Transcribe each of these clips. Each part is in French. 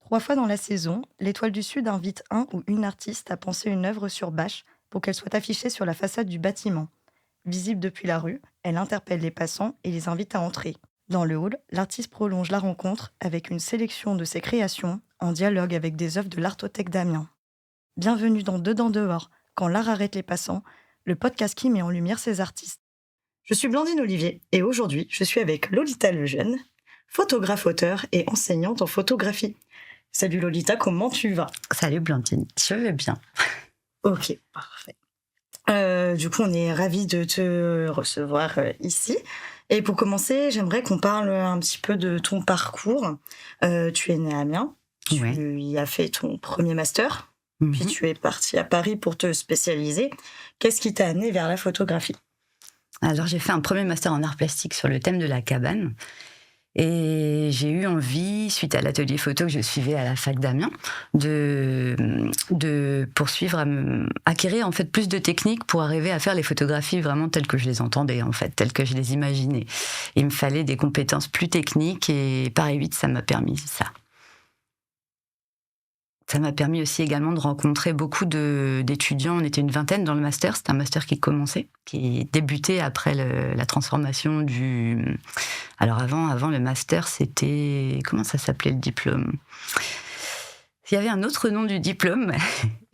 3 fois dans la saison, l'Étoile du Sud invite un ou une artiste à penser une œuvre sur bâche pour qu'elle soit affichée sur la façade du bâtiment. Visible depuis la rue, elle interpelle les passants et les invite à entrer. Dans le hall, l'artiste prolonge la rencontre avec une sélection de ses créations en dialogue avec des œuvres de l'Artothèque d'Amiens. Bienvenue dans Dedans Dehors, quand l'art arrête les passants, le podcast qui met en lumière ces artistes. Je suis Blandine Olivier et aujourd'hui, je suis avec Lolita Lejeune, photographe-auteur et enseignante en photographie. Salut Lolita, comment tu vas? Salut Blandine, je vais bien. Ok, parfait. Du coup, on est ravis de te recevoir ici. Et pour commencer, j'aimerais qu'on parle un petit peu de ton parcours. Tu es née à Amiens, tu Ouais. y as fait ton premier master, puis Mhm. tu es partie à Paris pour te spécialiser. Qu'est-ce qui t'a amené vers la photographie? Alors j'ai fait un premier master en art plastique sur le thème de la cabane. Et j'ai eu envie, suite à l'atelier photo que je suivais à la fac d'Amiens, de poursuivre, acquérir en fait plus de techniques pour arriver à faire les photographies vraiment telles que je les entendais, en fait, telles que je les imaginais. Il me fallait des compétences plus techniques et Paris 8, ça m'a permis ça. Ça m'a permis aussi également de rencontrer beaucoup d'étudiants. On était une vingtaine dans le master. C'était un master qui commençait, qui débutait après la transformation du... Alors avant le master, c'était... Comment ça s'appelait le diplôme? Il y avait un autre nom du diplôme.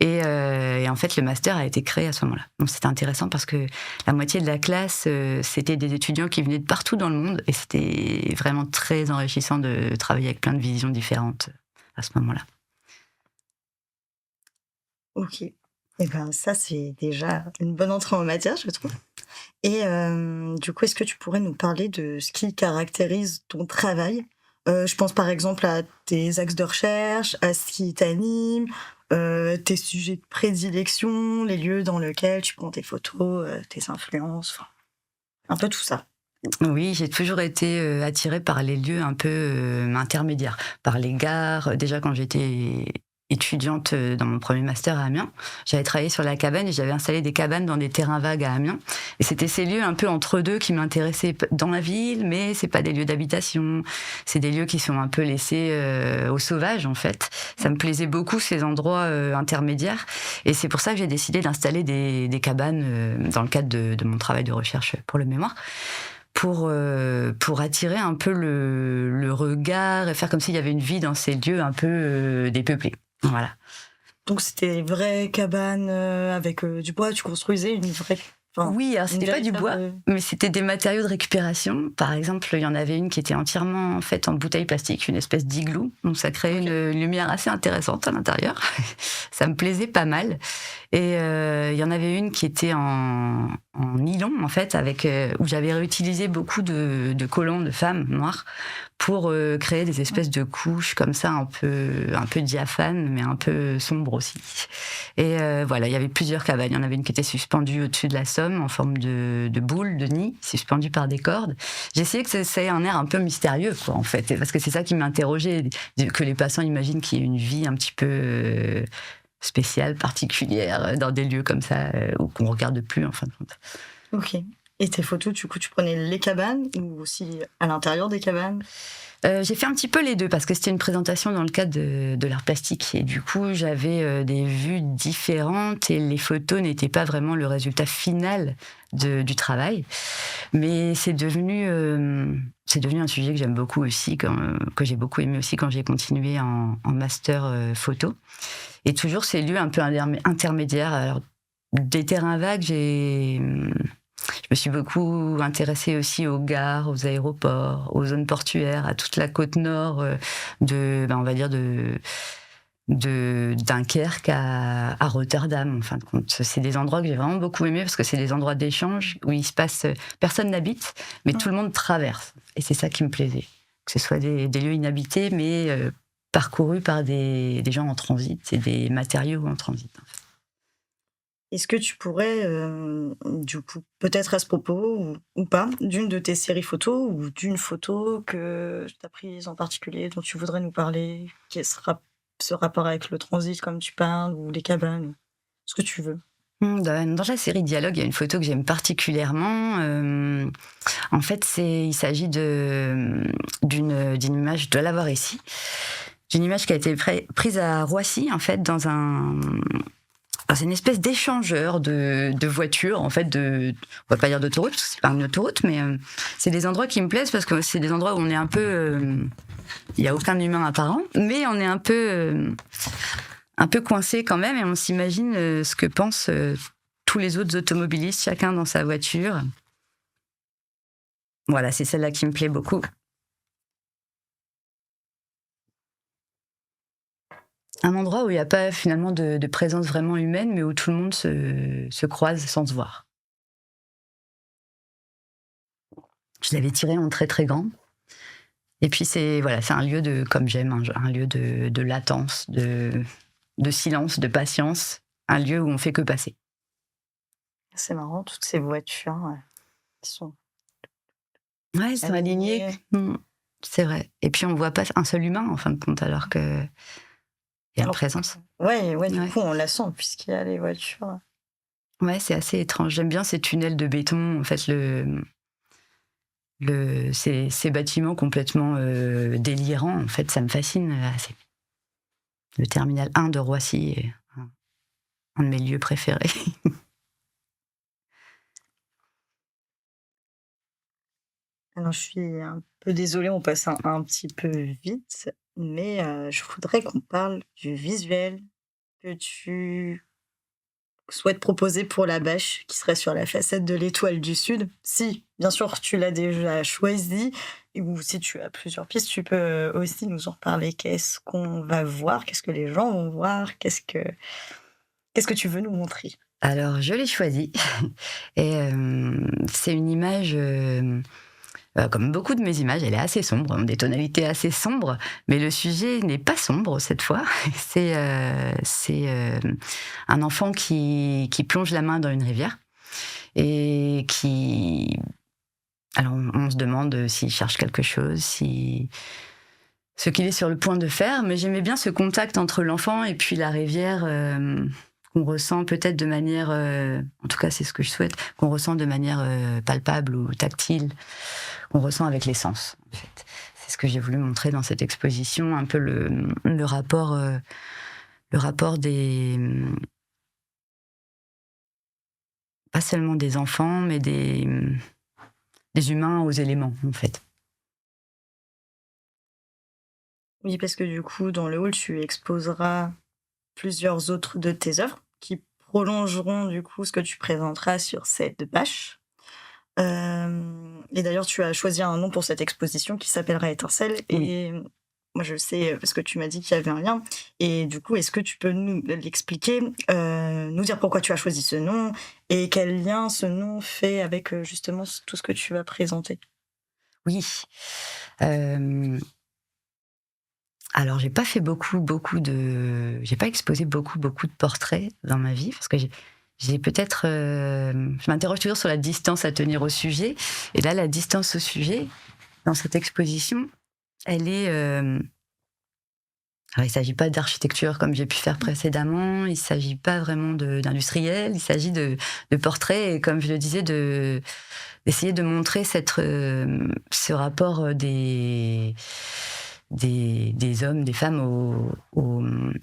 Et en fait, le master a été créé à ce moment-là. Donc c'était intéressant parce que la moitié de la classe, c'était des étudiants qui venaient de partout dans le monde. Et c'était vraiment très enrichissant de travailler avec plein de visions différentes à ce moment-là. Ok. Et ben ça, c'est déjà une bonne entrée en matière, je trouve. Et du coup, est-ce que tu pourrais nous parler de ce qui caractérise ton travail? Je pense par exemple à tes axes de recherche, à ce qui t'anime, tes sujets de prédilection, les lieux dans lesquels tu prends tes photos, tes influences, enfin, un peu tout ça. Oui, j'ai toujours été attirée par les lieux un peu intermédiaires, par les gares. Déjà, quand j'étais étudiante dans mon premier master à Amiens, j'avais travaillé sur la cabane et j'avais installé des cabanes dans des terrains vagues à Amiens. Et c'était ces lieux un peu entre deux qui m'intéressaient dans la ville, mais c'est pas des lieux d'habitation. C'est des lieux qui sont un peu laissés au sauvage, en fait. Ça me plaisait beaucoup, ces endroits intermédiaires. Et c'est pour ça que j'ai décidé d'installer des cabanes dans le cadre de mon travail de recherche pour le mémoire. Pour attirer un peu le regard et faire comme s'il y avait une vie dans ces lieux un peu dépeuplés. Voilà. Donc c'était des vraies cabanes avec du bois, tu construisais une vraie... Enfin, Oui, alors une c'était pas du bois, véritable... mais c'était des matériaux de récupération. Par exemple, il y en avait une qui était entièrement faite en bouteille plastique, une espèce d'igloo. Donc ça créait une lumière assez intéressante à l'intérieur. Ça me plaisait pas mal. Et il y en avait une qui était en nylon, en fait, avec où j'avais réutilisé beaucoup de collants de femmes noires pour créer des espèces de couches comme ça, un peu diaphanes, mais un peu sombres aussi. Et voilà, il y avait plusieurs cabanes. Il y en avait une qui était suspendue au-dessus de la Somme, en forme de boule, de nid, suspendue par des cordes. J'ai essayé que ça ait un air un peu mystérieux, quoi, en fait, parce que c'est ça qui m'interrogeait, que les passants imaginent qu'il y ait une vie un petit peu spéciale, particulière, dans des lieux comme ça, ou qu'on regarde plus, en fin de compte. Ok. Et tes photos, du coup, tu prenais les cabanes ou aussi à l'intérieur des cabanes? J'ai fait un petit peu les deux parce que c'était une présentation dans le cadre de l'art plastique et du coup j'avais des vues différentes et les photos n'étaient pas vraiment le résultat final du travail, mais c'est devenu un sujet que j'aime beaucoup aussi, que j'ai beaucoup aimé aussi quand j'ai continué en master photo, et toujours ces lieux un peu intermédiaires. Alors, des terrains vagues, je me suis beaucoup intéressée aussi aux gares, aux aéroports, aux zones portuaires, à toute la côte nord on va dire de Dunkerque à Rotterdam, en fin de compte. C'est des endroits que j'ai vraiment beaucoup aimés parce que c'est des endroits d'échange où il se passe, personne n'habite, mais tout le monde traverse. Et c'est ça qui me plaisait. Que ce soit des lieux inhabités, mais parcourus par des gens en transit et des matériaux en transit. En fait. Est-ce que tu pourrais, du coup, peut-être à ce propos ou pas, d'une de tes séries photos ou d'une photo que tu as prise en particulier, dont tu voudrais nous parler, qui sera ce rapport avec le transit comme tu parles, ou les cabanes, ce que tu veux? Dans la série Dialogue, il y a une photo que j'aime particulièrement. En fait, il s'agit d'une image, je dois l'avoir ici, J'ai une image qui a été prise à Roissy, en fait, dans c'est une espèce d'échangeur de voitures, en fait, on va pas dire d'autoroute, parce que c'est pas une autoroute, mais c'est des endroits qui me plaisent parce que c'est des endroits où on est un peu, il y a aucun humain apparent, mais on est un peu coincé quand même, et on s'imagine ce que pensent tous les autres automobilistes, chacun dans sa voiture. Voilà, c'est celle-là qui me plaît beaucoup. Un endroit où il n'y a pas finalement de présence vraiment humaine, mais où tout le monde se croise sans se voir. Je l'avais tiré en très très grand. Et puis c'est un lieu comme j'aime, un lieu de latence, de silence, de patience, un lieu où on fait que passer. C'est marrant, toutes ces voitures qui sont sont alignées. C'est vrai. Et puis on voit pas un seul humain en fin de compte, alors que il y a une présence. Du coup on la sent puisqu'il y a les voitures. Ouais, c'est assez étrange. J'aime bien ces tunnels de béton, en fait, ces bâtiments complètement délirants, en fait, ça me fascine assez. Le terminal 1 de Roissy est un de mes lieux préférés. Alors, je suis un peu désolée, on passe un petit peu vite, mais je voudrais qu'on parle du visuel que tu souhaites proposer pour la bâche qui serait sur la façade de l'Étoile du Sud. Si, bien sûr, tu l'as déjà choisi, ou si tu as plusieurs pistes, tu peux aussi nous en parler. Qu'est-ce qu'on va voir? Qu'est-ce que les gens vont voir? Qu'est-ce que tu veux nous montrer? Alors, je l'ai choisi. Et c'est une image, comme beaucoup de mes images, elle est assez sombre, des tonalités assez sombres, mais le sujet n'est pas sombre cette fois. C'est un enfant qui plonge la main dans une rivière et qui... Alors, on se demande s'il cherche quelque chose, ce qu'il est sur le point de faire, mais j'aimais bien ce contact entre l'enfant et puis la rivière qu'on ressent peut-être de manière, en tout cas c'est ce que je souhaite, qu'on ressent de manière palpable ou tactile, qu'on ressent avec les sens, en fait. C'est ce que j'ai voulu montrer dans cette exposition, un peu le rapport des... pas seulement des enfants, mais des humains aux éléments, en fait. Oui, parce que du coup, dans le hall, tu exposeras plusieurs autres de tes œuvres qui prolongeront du coup ce que tu présenteras sur cette bâche. Et d'ailleurs, tu as choisi un nom pour cette exposition qui s'appellera Étincelle. Oui. Et moi, je sais parce que tu m'as dit qu'il y avait un lien. Et du coup, est-ce que tu peux nous l'expliquer, nous dire pourquoi tu as choisi ce nom et quel lien ce nom fait avec justement tout ce que tu vas présenter? Oui. Alors, j'ai pas fait j'ai pas exposé beaucoup de portraits dans ma vie, parce que j'ai peut-être, je m'interroge toujours sur la distance à tenir au sujet. Et là, la distance au sujet, dans cette exposition, elle est... Alors, il s'agit pas d'architecture comme j'ai pu faire précédemment, il s'agit pas vraiment d'industriel, il s'agit de portraits, et comme je le disais, d'essayer de montrer ce rapport des hommes, des femmes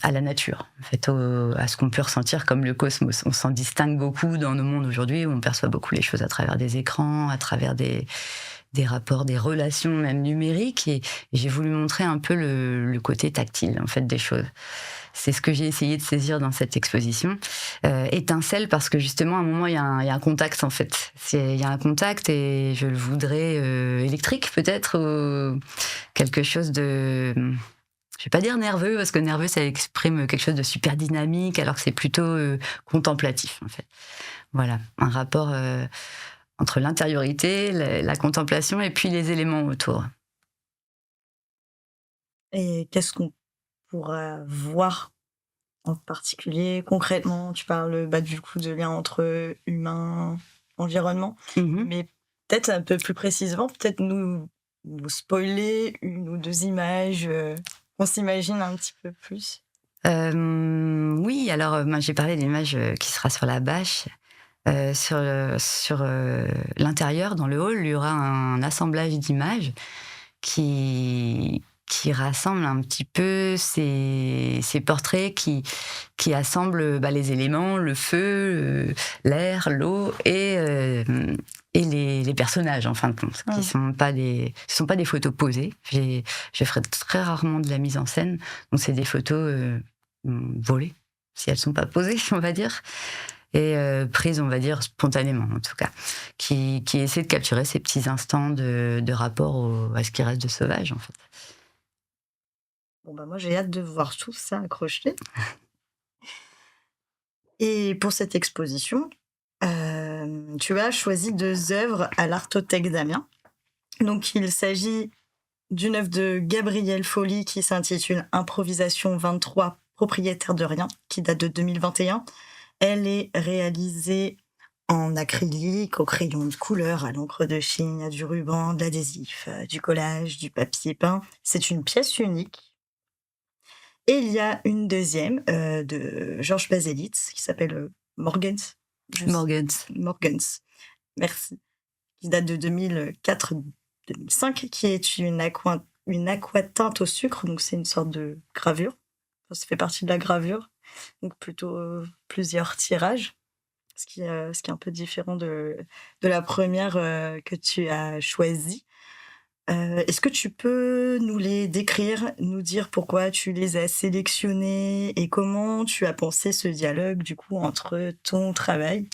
à la nature, en fait, à ce qu'on peut ressentir comme le cosmos. On s'en distingue beaucoup dans nos mondes aujourd'hui, où on perçoit beaucoup les choses à travers des écrans, à travers des rapports, des relations même numériques, et j'ai voulu montrer un peu le côté tactile, en fait, des choses. C'est ce que j'ai essayé de saisir dans cette exposition. Étincelle, parce que justement, à un moment, il y a un contact, en fait. Il y a un contact, et je le voudrais électrique, peut-être, ou quelque chose de... Je vais pas dire nerveux, parce que nerveux, ça exprime quelque chose de super dynamique, alors que c'est plutôt contemplatif, en fait. Voilà, un rapport entre l'intériorité, la contemplation, et puis les éléments autour. Et qu'est-ce qu'on pourra voir en particulier, concrètement? Tu parles du coup de lien entre humain, environnement, mais peut-être un peu plus précisément, peut-être nous spoiler une ou deux images, qu'on s'imagine un petit peu plus. Oui, alors moi j'ai parlé de l'image qui sera sur la bâche. Sur l'intérieur, dans le hall, il y aura un assemblage d'images qui qui rassemble un petit peu ces portraits qui assemblent les éléments, le feu, l'air, l'eau et les personnages en fin de compte, qui ce sont pas des photos posées. Je ferai très rarement de la mise en scène, donc c'est des photos volées, si elles sont pas posées, on va dire, et prises, on va dire, spontanément en tout cas, qui essaient de capturer ces petits instants de rapport à ce qui reste de sauvage en fait. Bon, moi, j'ai hâte de voir tout ça accroché. Et pour cette exposition, tu as choisi 2 œuvres à l'Artothèque d'Amiens. Donc, il s'agit d'une œuvre de Gabrielle Folly qui s'intitule Improvisation 23, propriétaire de rien, qui date de 2021. Elle est réalisée en acrylique, au crayon de couleur, à l'encre de Chine, à du ruban, de l'adhésif, du collage, du papier peint. C'est une pièce unique. Et il y a une deuxième de Georges Baselitz qui s'appelle Morgens. Morgens, merci. Qui date de 2004-2005, qui est une aquatinte au sucre, donc c'est une sorte de gravure. Enfin, ça fait partie de la gravure, donc plutôt plusieurs tirages, ce qui est un peu différent de la première que tu as choisie. Est-ce que tu peux nous les décrire, nous dire pourquoi tu les as sélectionnés et comment tu as pensé ce dialogue du coup entre ton travail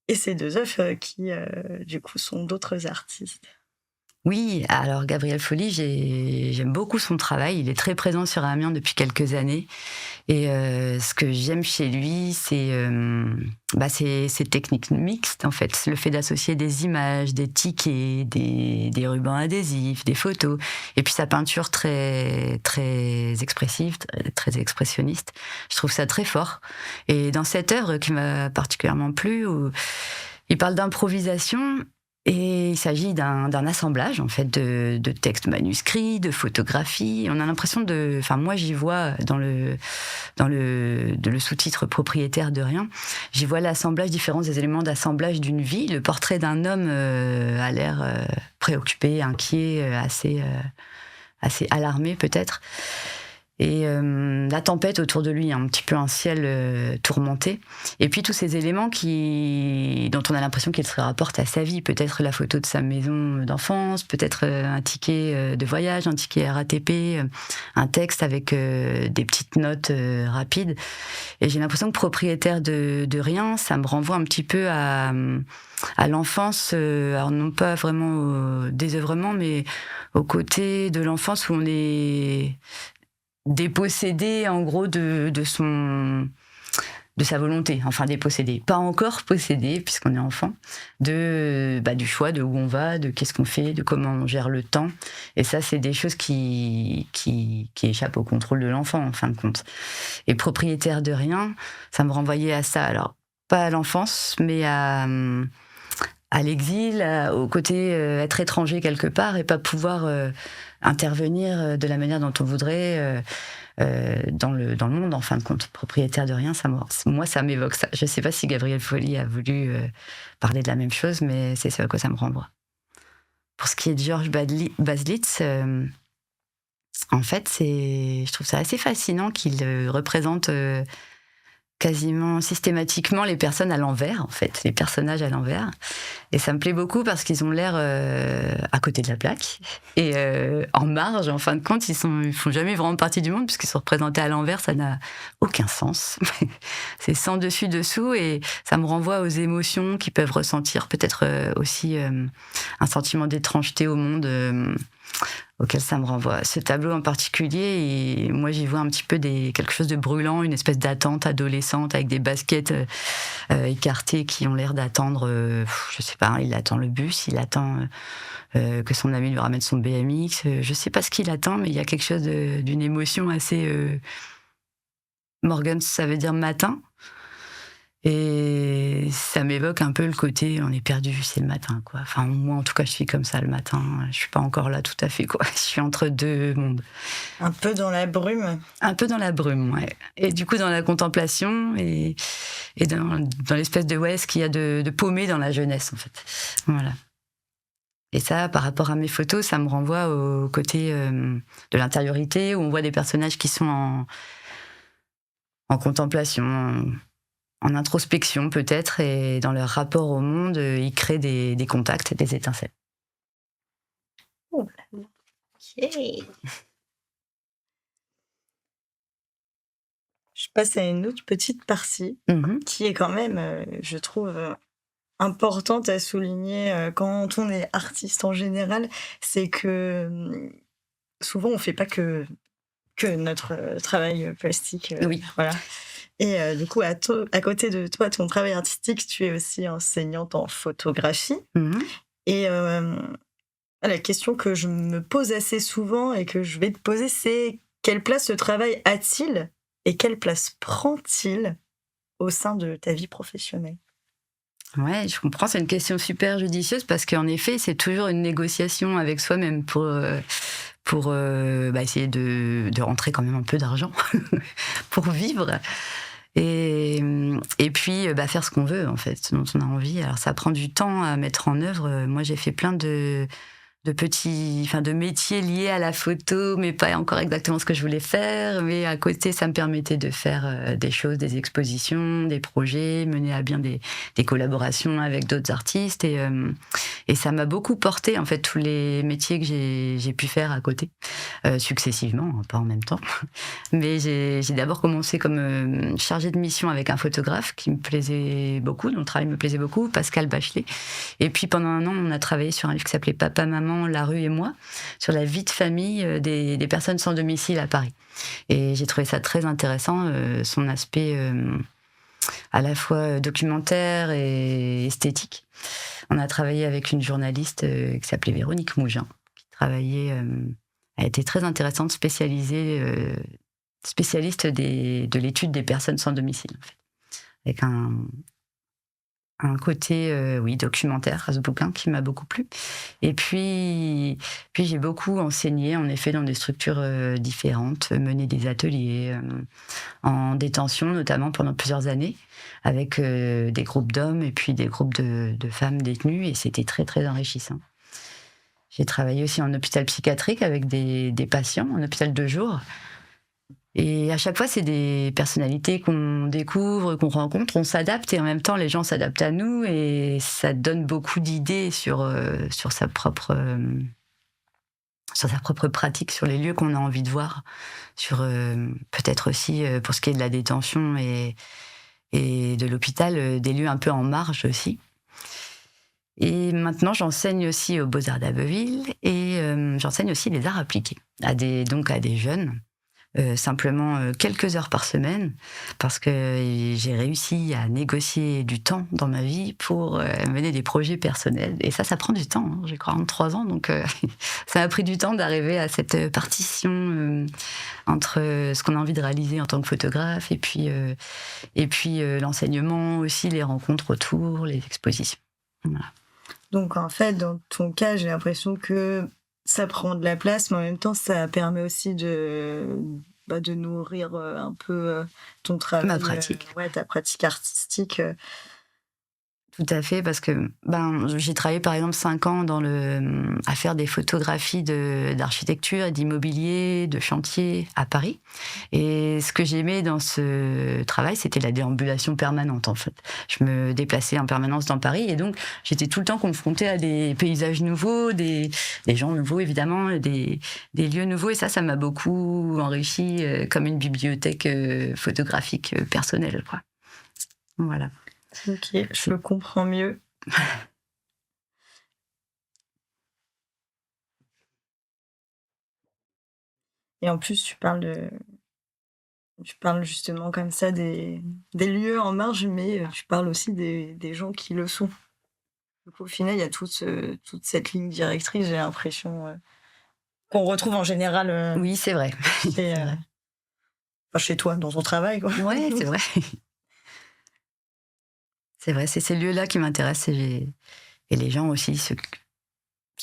et ces 2 œuvres qui du coup sont d'autres artistes? Oui, alors Gabrielle Folly, j'aime beaucoup son travail. Il est très présent sur Amiens depuis quelques années. Et ce que j'aime chez lui, c'est ces techniques mixtes, en fait. Le fait d'associer des images, des tickets, des rubans adhésifs, des photos. Et puis sa peinture très, très expressive, très expressionniste. Je trouve ça très fort. Et dans cette œuvre qui m'a particulièrement plu, où il parle d'improvisation. Et il s'agit d'un assemblage en fait de textes manuscrits, de photographies. On a l'impression moi j'y vois dans le sous-titre propriétaire de rien, j'y vois l'assemblage, différents des éléments d'assemblage d'une vie. Le portrait d'un homme a l'air préoccupé, inquiet, assez alarmé peut-être. Et la tempête autour de lui, un petit peu un ciel tourmenté. Et puis tous ces éléments dont on a l'impression qu'ils se rapportent à sa vie. Peut-être la photo de sa maison d'enfance, peut-être un ticket de voyage, un ticket RATP, un texte avec des petites notes rapides. Et j'ai l'impression que propriétaire de rien, ça me renvoie un petit peu à l'enfance, alors non pas vraiment au désœuvrement, mais au côté de l'enfance où on est dépossédé en gros de sa volonté, enfin dépossédé, pas encore possédé puisqu'on est enfant, du choix de où on va, de qu'est-ce qu'on fait, de comment on gère le temps. Et ça, c'est des choses qui échappent au contrôle de l'enfant en fin de compte. Et propriétaire de rien, ça me renvoyait à ça. Alors pas à l'enfance, mais à l'exil, au côté être étranger quelque part et pas pouvoir intervenir de la manière dont on voudrait dans le monde, en fin de compte. Propriétaire de rien, moi, ça m'évoque ça. Je ne sais pas si Gabrielle Folly a voulu parler de la même chose, mais c'est ce à quoi ça me renvoie. Pour ce qui est de Georges Baselitz, en fait, je trouve ça assez fascinant qu'il représente quasiment systématiquement les personnes à l'envers, en fait, les personnages à l'envers. Et ça me plaît beaucoup parce qu'ils ont l'air à côté de la plaque et en marge, en fin de compte, ils font jamais vraiment partie du monde puisqu'ils sont représentés à l'envers, ça n'a aucun sens. C'est sans dessus-dessous et ça me renvoie aux émotions qu'ils peuvent ressentir, peut-être aussi un sentiment d'étrangeté au monde auquel ça me renvoie. Ce tableau en particulier, et moi j'y vois un petit peu quelque chose de brûlant, une espèce d'attente adolescente avec des baskets écartées qui ont l'air d'attendre, je sais pas, il attend le bus, il attend que son ami lui ramène son BMX, je sais pas ce qu'il attend, mais il y a quelque chose d'une émotion assez... Morgens, ça veut dire matin. Et ça m'évoque un peu le côté on est perdu, c'est le matin, quoi. Enfin, moi, en tout cas, je suis comme ça le matin. Je suis pas encore là tout à fait, quoi. Je suis entre deux mondes. Un peu dans la brume. Un peu dans la brume, ouais. Et du coup, dans la contemplation et dans l'espèce de ce qu'il y a de paumé dans la jeunesse, en fait. Voilà. Et ça, par rapport à mes photos, ça me renvoie au côté de l'intériorité, où on voit des personnages qui sont en contemplation, en introspection peut-être, et dans leur rapport au monde, ils créent des contacts, des étincelles. Oh là là. Ok. Je passe à une autre petite partie Mhm. qui est quand même, je trouve, importante à souligner quand on est artiste en général. C'est que souvent on fait pas que notre travail plastique. Oui. Voilà. Et du coup, à côté de toi, ton travail artistique, tu es aussi enseignante en photographie. Mhm. Et la question que je me pose assez souvent et que je vais te poser, c'est quelle place ce travail a-t-il et quelle place prend-il au sein de ta vie professionnelle? Ouais, je comprends. C'est une question super judicieuse parce qu'en effet, c'est toujours une négociation avec soi-même pour essayer de rentrer quand même un peu d'argent pour vivre. Et puis, faire ce qu'on veut, en fait, dont on a envie. Alors, ça prend du temps à mettre en œuvre. Moi, j'ai fait plein de métiers liés à la photo, mais pas encore exactement ce que je voulais faire. Mais à côté, ça me permettait de faire des choses, des expositions, des projets, mener à bien des collaborations avec d'autres artistes. Et ça m'a beaucoup porté, en fait, tous les métiers que j'ai pu faire à côté, successivement, hein, pas en même temps. Mais j'ai d'abord commencé comme chargée de mission avec un photographe qui me plaisait beaucoup, dont le travail me plaisait beaucoup, Pascal Bachelet. Et puis pendant un an, on a travaillé sur un livre qui s'appelait Papa, Maman, la rue et moi, sur la vie de famille des personnes sans domicile à Paris. Et j'ai trouvé ça très intéressant, son aspect à la fois documentaire et esthétique. On a travaillé avec une journaliste qui s'appelait Véronique Mougin, qui travaillait, elle était très intéressante, spécialiste de l'étude des personnes sans domicile, en fait, avec un côté documentaire à ce bouquin qui m'a beaucoup plu. Et puis j'ai beaucoup enseigné, en effet, dans des structures différentes, mené des ateliers en détention, notamment pendant plusieurs années, avec des groupes d'hommes et puis des groupes de femmes détenues, et c'était très, très enrichissant. J'ai travaillé aussi en hôpital psychiatrique avec des patients, en hôpital de jour. Et à chaque fois, c'est des personnalités qu'on découvre, qu'on rencontre, on s'adapte, et en même temps, les gens s'adaptent à nous, et ça donne beaucoup d'idées sur sa propre pratique, sur les lieux qu'on a envie de voir, sur peut-être aussi, pour ce qui est de la détention et de l'hôpital, des lieux un peu en marge aussi. Et maintenant, j'enseigne aussi aux Beaux-Arts d'Abbeville, et j'enseigne aussi les arts appliqués à des jeunes. Simplement quelques heures par semaine, parce que j'ai réussi à négocier du temps dans ma vie pour mener des projets personnels. Et ça prend du temps, hein. J'ai 43 ans, donc ça m'a pris du temps d'arriver à cette partition entre ce qu'on a envie de réaliser en tant que photographe et puis l'enseignement aussi, les rencontres autour, les expositions. Voilà. Donc en fait, dans ton cas, j'ai l'impression que ça prend de la place, mais en même temps, ça permet aussi de nourrir un peu ton travail. Ma pratique. Ta pratique artistique. Tout à fait, parce que j'ai travaillé par exemple 5 ans à faire des photographies d'architecture et d'immobilier, de chantier à Paris. Et ce que j'aimais dans ce travail, c'était la déambulation permanente, en fait. Je me déplaçais en permanence dans Paris, et donc j'étais tout le temps confrontée à des paysages nouveaux, des gens nouveaux évidemment, des lieux nouveaux, et ça m'a beaucoup enrichi, comme une bibliothèque photographique personnelle, quoi. Voilà. Ok, je le comprends mieux. Et en plus, tu parles justement comme ça des lieux en marge, mais tu parles aussi des gens qui le sont. Donc au final, il y a toute cette ligne directrice, j'ai l'impression, qu'on retrouve en général Oui, c'est vrai. chez, chez toi, dans ton travail, quoi. Ouais, c'est vrai. C'est vrai, c'est ces lieux-là qui m'intéressent, et les gens aussi,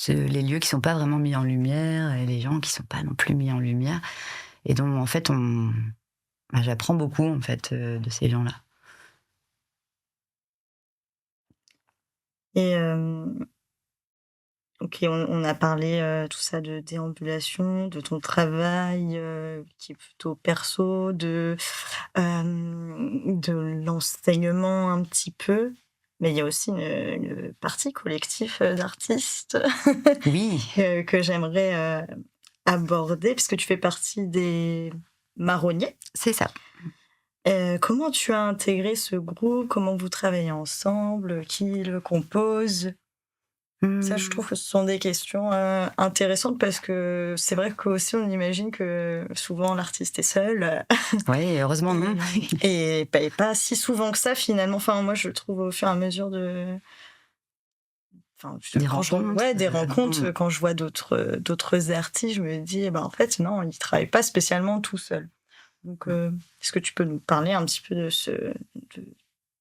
les lieux qui sont pas vraiment mis en lumière, et les gens qui sont pas non plus mis en lumière, et dont en fait j'apprends beaucoup en fait de ces gens-là. Et Ok, on a parlé tout ça de déambulation, de ton travail qui est plutôt perso, de l'enseignement un petit peu, mais il y a aussi une partie collectif d'artistes Oui, que j'aimerais aborder, puisque tu fais partie des marronniers. c'est ça. Comment tu as intégré ce groupe? Comment vous travaillez ensemble? Qui le compose? Ça, je trouve Mmh. que ce sont des questions intéressantes parce que c'est vrai qu'aussi on imagine que souvent l'artiste est seul Ouais, heureusement non. et pas si souvent que ça finalement. Enfin, moi, je le trouve au fur et à mesure de, enfin, Des quand je, rencontres, ouais, des rencontres, mmh. quand je vois d'autres artistes, je me dis, eh ben, en fait, non, ils travaillent pas spécialement tout seuls. Donc, est-ce que tu peux nous parler un petit peu de,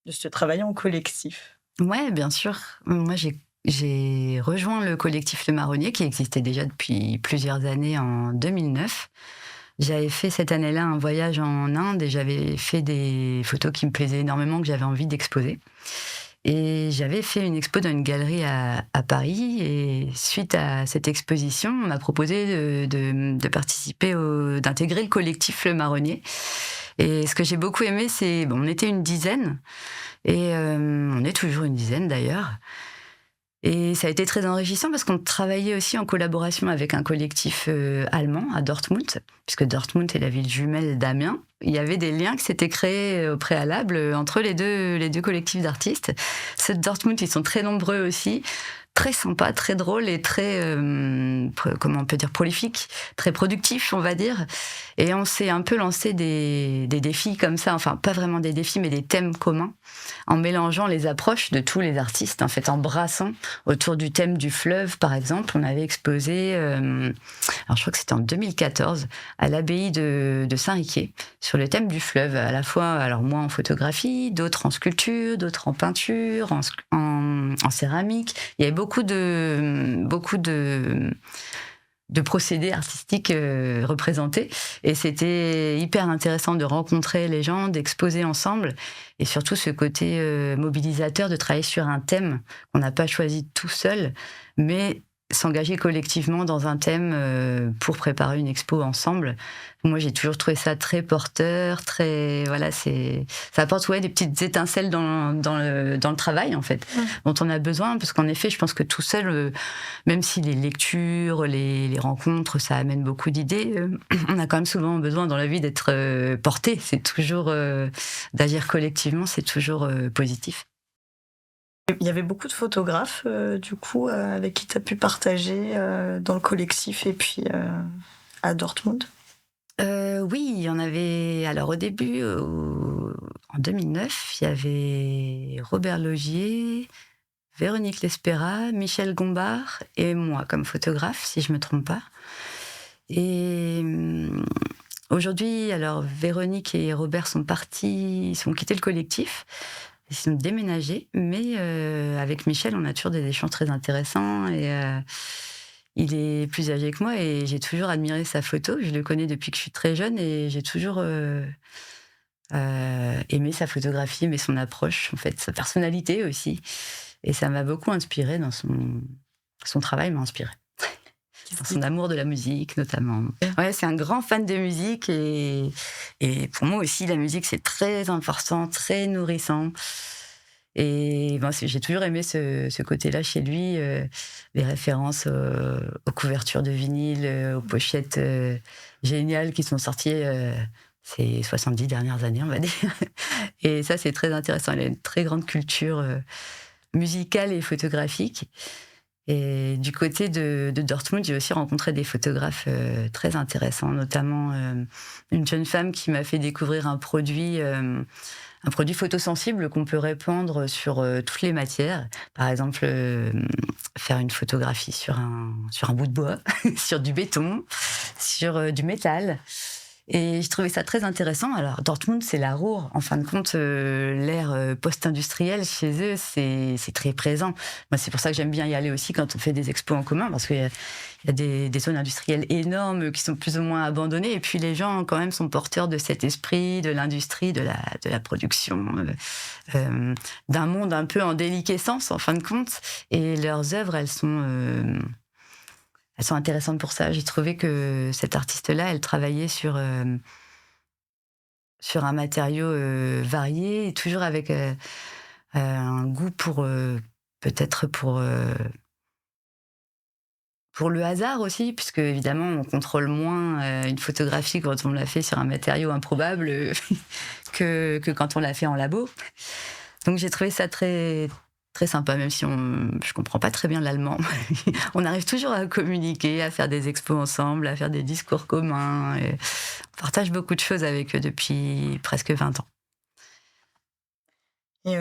de ce travail en collectif? Ouais, bien sûr. Moi, j'ai rejoint le collectif Le Marronnier qui existait déjà depuis plusieurs années en 2009. J'avais fait cette année-là un voyage en Inde et j'avais fait des photos qui me plaisaient énormément, que j'avais envie d'exposer. Et j'avais fait une expo dans une galerie à Paris. Et suite à cette exposition, on m'a proposé de participer, d'intégrer le collectif Le Marronnier. Et ce que j'ai beaucoup aimé, c'est, bon, on était une dizaine, et on est toujours une dizaine d'ailleurs. Et ça a été très enrichissant parce qu'on travaillait aussi en collaboration avec un collectif allemand à Dortmund, puisque Dortmund est la ville jumelle d'Amiens. Il y avait des liens qui s'étaient créés au préalable entre les deux collectifs d'artistes. Ceux de Dortmund, ils sont très nombreux aussi, très sympas, très drôles et très, comment on peut dire, prolifiques, très productifs, on va dire. Et on s'est un peu lancé des défis comme ça, enfin pas vraiment des défis, mais des thèmes communs, en mélangeant les approches de tous les artistes, en fait, en brassant autour du thème du fleuve, par exemple. On avait exposé, alors je crois que c'était en 2014, à l'abbaye de Saint-Riquier, sur le thème du fleuve, à la fois, alors moi en photographie, d'autres en sculpture, d'autres en peinture, en céramique. Il y avait beaucoup de procédés artistiques représentés. Et c'était hyper intéressant de rencontrer les gens, d'exposer ensemble. Et surtout ce côté mobilisateur de travailler sur un thème qu'on n'a pas choisi tout seul, mais s'engager collectivement dans un thème pour préparer une expo ensemble. Moi, j'ai toujours trouvé ça très porteur, très, voilà, ça apporte, ouais, des petites étincelles dans le travail, en fait, dont on a besoin, parce qu'en effet, je pense que tout seul, même si les lectures, les rencontres, ça amène beaucoup d'idées, on a quand même souvent besoin dans la vie d'être porté. C'est toujours, d'agir collectivement, c'est toujours positif. Il y avait beaucoup de photographes, du coup, avec qui tu as pu partager dans le collectif et puis à Dortmund? Oui, il y en avait. Alors au début, en 2009, il y avait Robert Logier, Véronique Lespera, Michel Gombard et moi comme photographe, si je me trompe pas. Et aujourd'hui, alors Véronique et Robert sont partis, ils ont quitté le collectif, ils sont déménagés, mais avec Michel, on a toujours des échanges très intéressants et il est plus âgé que moi et j'ai toujours admiré sa photo. Je le connais depuis que je suis très jeune et j'ai toujours aimé sa photographie, mais son approche, en fait, sa personnalité aussi. Et ça m'a beaucoup inspiré dans son travail m'a inspiré. Qu'est-ce Dans qui son amour de la musique, notamment. Ouais, c'est un grand fan de musique et pour moi aussi, la musique, c'est très important, très nourrissant. Et ben, j'ai toujours aimé ce côté-là chez lui, les références aux couvertures de vinyle, aux pochettes géniales qui sont sorties ces 70 dernières années, on va dire. Et ça, c'est très intéressant. Il a une très grande culture musicale et photographique. Et du côté de Dortmund, j'ai aussi rencontré des photographes très intéressants, notamment une jeune femme qui m'a fait découvrir un produit photosensible qu'on peut répandre sur toutes les matières. Par exemple, faire une photographie sur un bout de bois, sur du béton, sur du métal. Et je trouvais ça très intéressant. Alors, Dortmund, c'est la Ruhr. En fin de compte, l'ère post-industrielle, chez eux, c'est très présent. Moi, c'est pour ça que j'aime bien y aller aussi quand on fait des expos en commun, parce qu'il y a des zones industrielles énormes qui sont plus ou moins abandonnées. Et puis, les gens, quand même, sont porteurs de cet esprit, de l'industrie, de la production, d'un monde un peu en déliquescence, en fin de compte. Et leurs œuvres, elles sont intéressantes pour ça. J'ai trouvé que cette artiste-là, elle travaillait sur un matériau varié, et toujours avec un goût pour peut-être pour le hasard aussi, puisque évidemment on contrôle moins une photographie quand on l'a fait sur un matériau improbable que quand on l'a fait en labo. Donc j'ai trouvé ça très très sympa, même si je comprends pas très bien l'allemand. On arrive toujours à communiquer, à faire des expos ensemble, à faire des discours communs. Et on partage beaucoup de choses avec eux depuis presque 20 ans. Et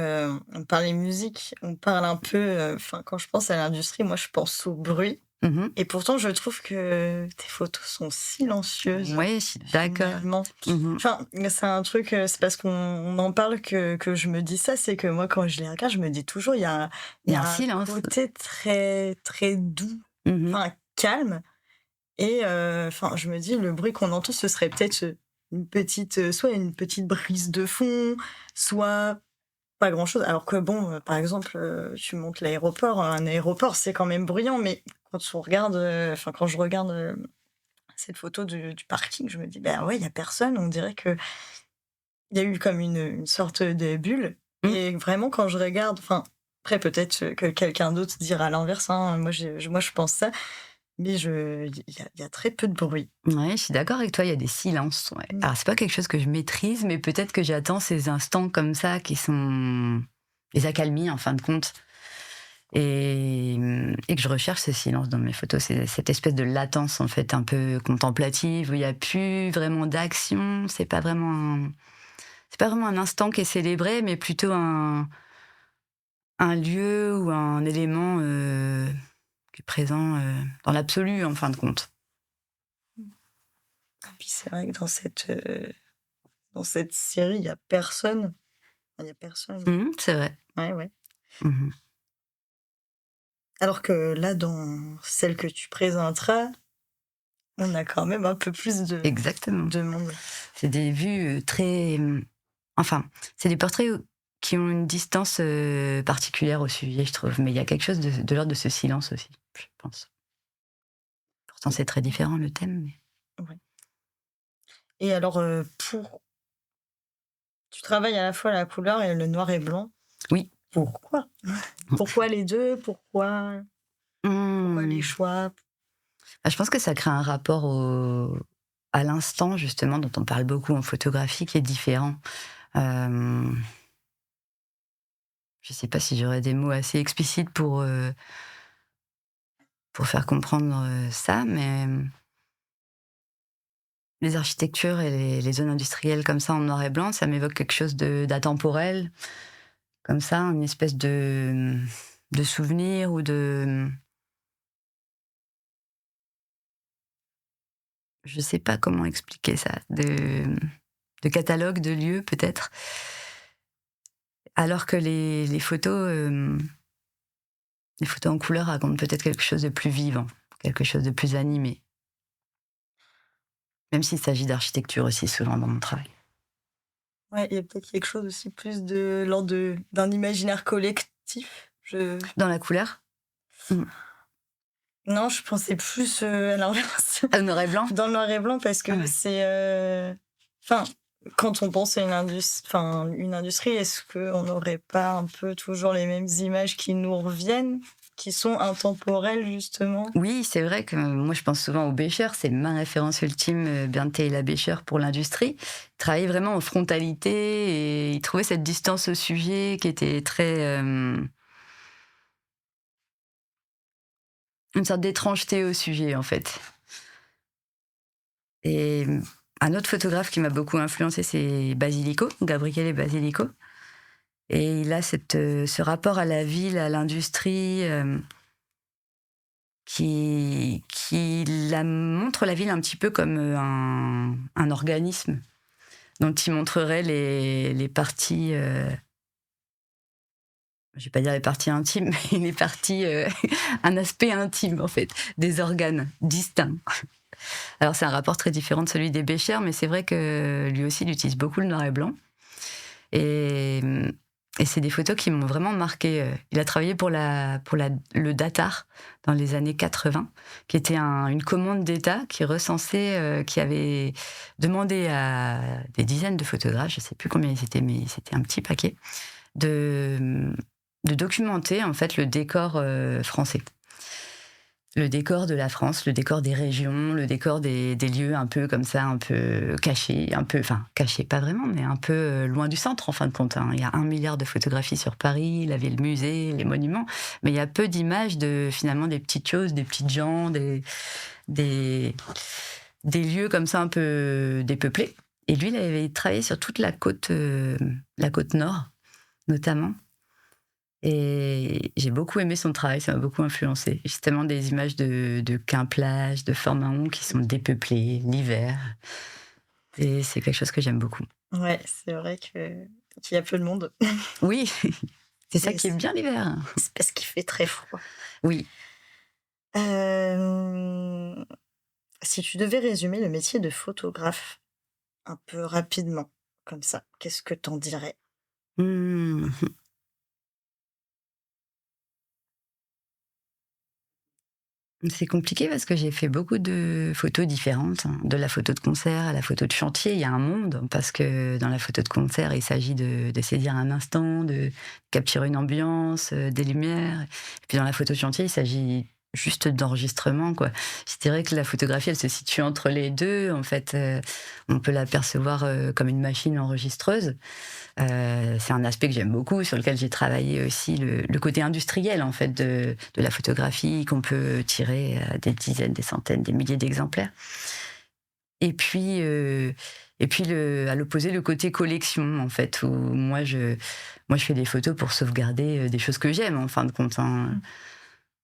on parlait musique, on parle un peu, quand je pense à l'industrie, moi je pense au bruit. Mhm. Et pourtant, je trouve que tes photos sont silencieuses, Oui, je suis d'accord. finalement. Mhm. Enfin, c'est un truc, c'est parce qu'on en parle que je me dis ça, c'est que moi, quand je les regarde, je me dis toujours, il y a un un silence. côté très, très doux, Mhm. calme. Et je me dis, le bruit qu'on entend, ce serait peut-être soit une petite brise de fond, soit pas grand-chose. Alors que bon, par exemple, tu montes l'aéroport, un aéroport, c'est quand même bruyant, mais quand on regarde, quand je regarde cette photo du parking, je me dis, ben ouais, il y a personne. On dirait que il y a eu comme une sorte de bulle. Mm. Et vraiment, quand je regarde, après peut-être que quelqu'un d'autre dira l'inverse. Hein, moi, je pense ça, mais il y a très peu de bruit. Ouais, je suis d'accord avec toi, il y a des silences. Ouais. Alors, c'est pas quelque chose que je maîtrise, mais peut-être que j'attends ces instants comme ça qui sont des accalmies, en fin de compte. Et que je recherche ce silence dans mes photos. C'est cette espèce de latence, en fait, un peu contemplative, où il n'y a plus vraiment d'action. C'est pas vraiment un instant qui est célébré, mais plutôt un lieu ou un élément qui est présent dans l'absolu, en fin de compte. Et puis c'est vrai que dans cette série, il y a personne. Il y a personne. C'est vrai. Ouais, ouais. Mhm. Alors que là, dans celle que tu présenteras, on a quand même un peu plus Exactement. de monde. C'est des vues très... Enfin, c'est des portraits qui ont une distance particulière au sujet, je trouve. Mais il y a quelque chose de l'ordre de ce silence aussi, je pense. Pourtant, c'est très différent, le thème. Mais... Ouais. Et alors, tu travailles à la fois la couleur et le noir et blanc. Oui. Pourquoi? Pourquoi les deux? Pourquoi les choix? Je pense que ça crée un rapport à l'instant, justement, dont on parle beaucoup en photographie, qui est différent. Je ne sais pas si j'aurais des mots assez explicites pour faire comprendre ça, mais les architectures et les zones industrielles comme ça en noir et blanc, ça m'évoque quelque chose d'atemporel, comme ça, une espèce de souvenir ou de... Je sais pas comment expliquer ça, de catalogue de lieux peut-être. Alors que les photos en couleur racontent peut-être quelque chose de plus vivant, quelque chose de plus animé. Même s'il s'agit d'architecture aussi souvent dans mon travail. Ouais, il y a peut-être quelque chose aussi plus de l'ordre d'un imaginaire collectif. Dans la couleur? Non, je pensais plus à l'inverse. Ah, noir et blanc? Dans le noir et blanc, parce que Ah ouais. c'est... quand on pense à une industrie, est-ce qu'on n'aurait pas un peu toujours les mêmes images qui nous reviennent, qui sont intemporelles, justement? Oui, c'est vrai que moi je pense souvent au Becher, c'est ma référence ultime, Bernd Taylor Becher pour l'industrie. Il travaillait vraiment en frontalité et il trouvait cette distance au sujet qui était très... une sorte d'étrangeté au sujet, en fait. Et un autre photographe qui m'a beaucoup influencé, c'est Basilico, Gabriele Basilico. Et il a ce rapport à la ville, à l'industrie, montre la ville un petit peu comme un organisme dont il montrerait les parties, je vais pas dire les parties intimes, mais les parties, un aspect intime en fait, des organes distincts. Alors c'est un rapport très différent de celui des Bécher, mais c'est vrai que lui aussi il utilise beaucoup le noir et blanc. Et, et c'est des photos qui m'ont vraiment marqué. Il a travaillé pour le Datar dans les années 80, qui était une commande d'État qui recensait, qui avait demandé à des dizaines de photographes, je ne sais plus combien ils étaient, mais c'était un petit paquet, de documenter en fait le décor français. Le décor de la France, le décor des régions, le décor des lieux un peu comme ça, un peu cachés, enfin cachés pas vraiment, mais un peu loin du centre en fin de compte. Il y a 1 milliard de photographies sur Paris, la ville musée, les monuments, mais il y a peu d'images de finalement des petites choses, des petites gens, des lieux comme ça un peu dépeuplés. Et lui, il avait travaillé sur toute la côte nord, notamment. Et j'ai beaucoup aimé son travail, ça m'a beaucoup influencé. Justement, des images de Quimplage, de Fort-Mahon qui sont dépeuplées l'hiver. Et c'est quelque chose que j'aime beaucoup. Ouais, c'est vrai qu'il y a peu de monde. Oui, c'est ça Et qui est bien l'hiver. c'est parce qu'il fait très froid. Oui. Si tu devais résumer le métier de photographe un peu rapidement, comme ça, qu'est-ce que t'en dirais? Mmh. C'est compliqué parce que j'ai fait beaucoup de photos différentes, hein. De la photo de concert à la photo de chantier, il y a un monde, parce que dans la photo de concert, il s'agit de saisir un instant, de capturer une ambiance, des lumières. Et puis dans la photo de chantier, il s'agit juste d'enregistrement, quoi. C'est vrai que la photographie, elle se situe entre les deux. En fait, on peut la percevoir comme une machine enregistreuse. C'est un aspect que j'aime beaucoup, sur lequel j'ai travaillé aussi, le côté industriel en fait de la photographie qu'on peut tirer à des dizaines, des centaines, des milliers d'exemplaires. Et puis, à l'opposé, le côté collection en fait, où moi je fais des photos pour sauvegarder des choses que j'aime en fin de compte, hein.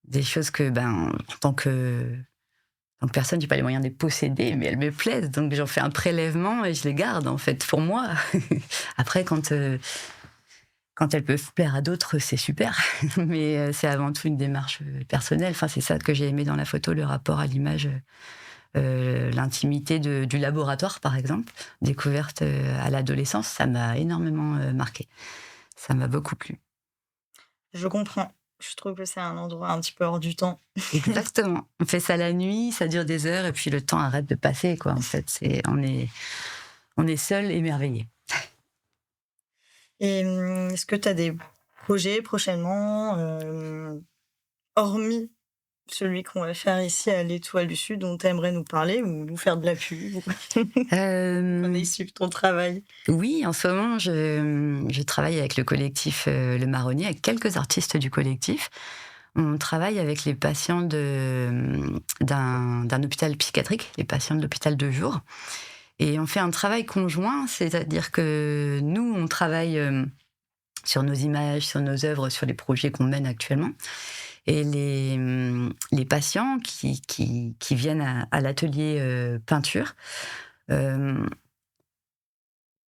Des choses que en tant que personne, j'ai pas les moyens de les posséder, mais elles me plaisent, donc j'en fais un prélèvement et je les garde en fait pour moi. Après, quand elles peuvent plaire à d'autres, c'est super, mais c'est avant tout une démarche personnelle. Enfin, c'est ça que j'ai aimé dans la photo, le rapport à l'image, l'intimité du laboratoire, par exemple, découverte à l'adolescence, ça m'a énormément marqué. Ça m'a beaucoup plu. Je comprends. Je trouve que c'est un endroit un petit peu hors du temps. Exactement. On fait ça la nuit, ça dure des heures, et puis le temps arrête de passer, quoi. En fait, on est seul, émerveillé. Et est-ce que tu as des projets prochainement, hormis celui qu'on va faire ici à l'Étoile du Sud, dont tu aimerais nous parler ou nous faire de la pub? On est suivre ton travail. Oui, en ce moment, je travaille avec le collectif Le Marronnier, avec quelques artistes du collectif. On travaille avec les patients d'un hôpital psychiatrique, les patients de l'hôpital de jour. Et on fait un travail conjoint, c'est-à-dire que nous, on travaille sur nos images, sur nos œuvres, sur les projets qu'on mène actuellement. Et les patients qui viennent à l'atelier peinture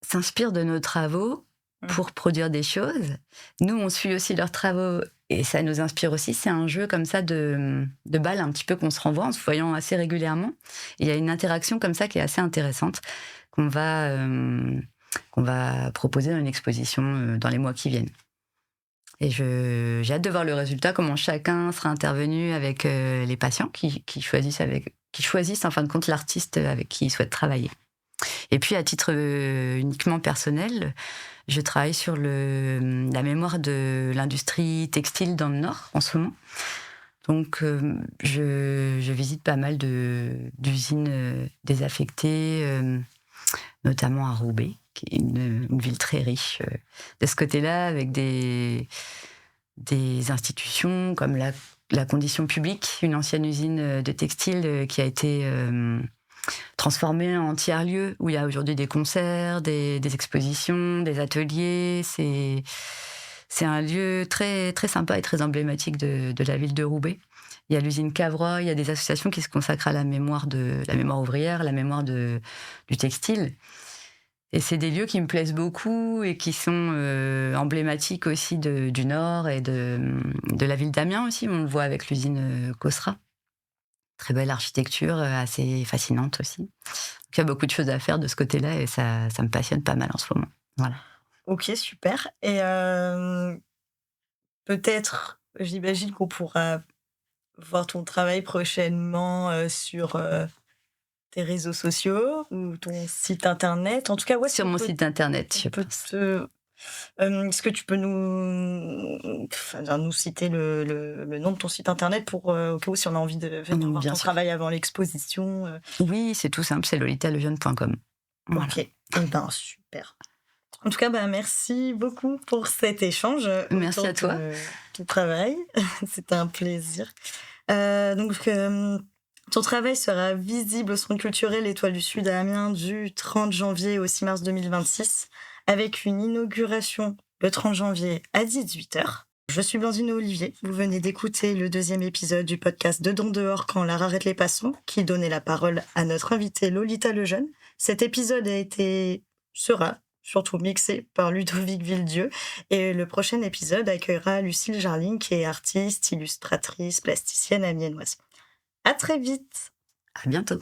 s'inspirent de nos travaux pour produire des choses. Nous, on suit aussi leurs travaux et ça nous inspire aussi. C'est un jeu comme ça de balles un petit peu qu'on se renvoie en se voyant assez régulièrement. Et il y a une interaction comme ça qui est assez intéressante qu'on va proposer dans une exposition dans les mois qui viennent. Et j'ai hâte de voir le résultat, comment chacun sera intervenu avec les patients qui choisissent en fin de compte l'artiste avec qui ils souhaitent travailler. Et puis à titre uniquement personnel, je travaille sur la mémoire de l'industrie textile dans le Nord en ce moment. Donc je visite pas mal d'usines désaffectées, notamment à Roubaix, qui est une ville très riche de ce côté-là, avec des institutions comme la Condition Publique, une ancienne usine de textile qui a été transformée en tiers-lieu, où il y a aujourd'hui des concerts, des expositions, des ateliers. C'est un lieu très, très sympa et très emblématique de la ville de Roubaix. Il y a l'usine Cavrois, il y a des associations qui se consacrent à la mémoire ouvrière, la mémoire du textile. Et c'est des lieux qui me plaisent beaucoup et qui sont emblématiques aussi du Nord et de la ville d'Amiens aussi. On le voit avec l'usine Cosra. Très belle architecture, assez fascinante aussi. Donc, il y a beaucoup de choses à faire de ce côté-là et ça me passionne pas mal en ce moment. Voilà. Ok, super. Et peut-être, j'imagine qu'on pourra voir ton travail prochainement sur tes réseaux sociaux ou ton site internet. En tout cas, où est-ce Sur qu'on mon peut, site internet, je on peut pense. est-ce que tu peux nous citer le nom de ton site internet pour au cas où si on a envie de venir voir Bien ton sûr. travail avant l'exposition. Oui, c'est tout simple, c'est lolitalejeune.com. Voilà. Ok, eh ben super. En tout cas, merci beaucoup pour cet échange Merci autour à toi. de ton travail. C'était un plaisir. Ton travail sera visible au Centre culturel Étoile du Sud à Amiens du 30 janvier au 6 mars 2026 avec une inauguration le 30 janvier à 18h. Je suis Blandine Olivier. Vous venez d'écouter le 2e épisode du podcast Dedans dehors quand l'art arrête les passants qui donnait la parole à notre invitée Lolita Lejeune. Cet épisode sera surtout mixé par Ludovic Villedieu. Et le prochain épisode accueillera Lucille Jarling, qui est artiste, illustratrice, plasticienne amiénoise. À très vite! À bientôt.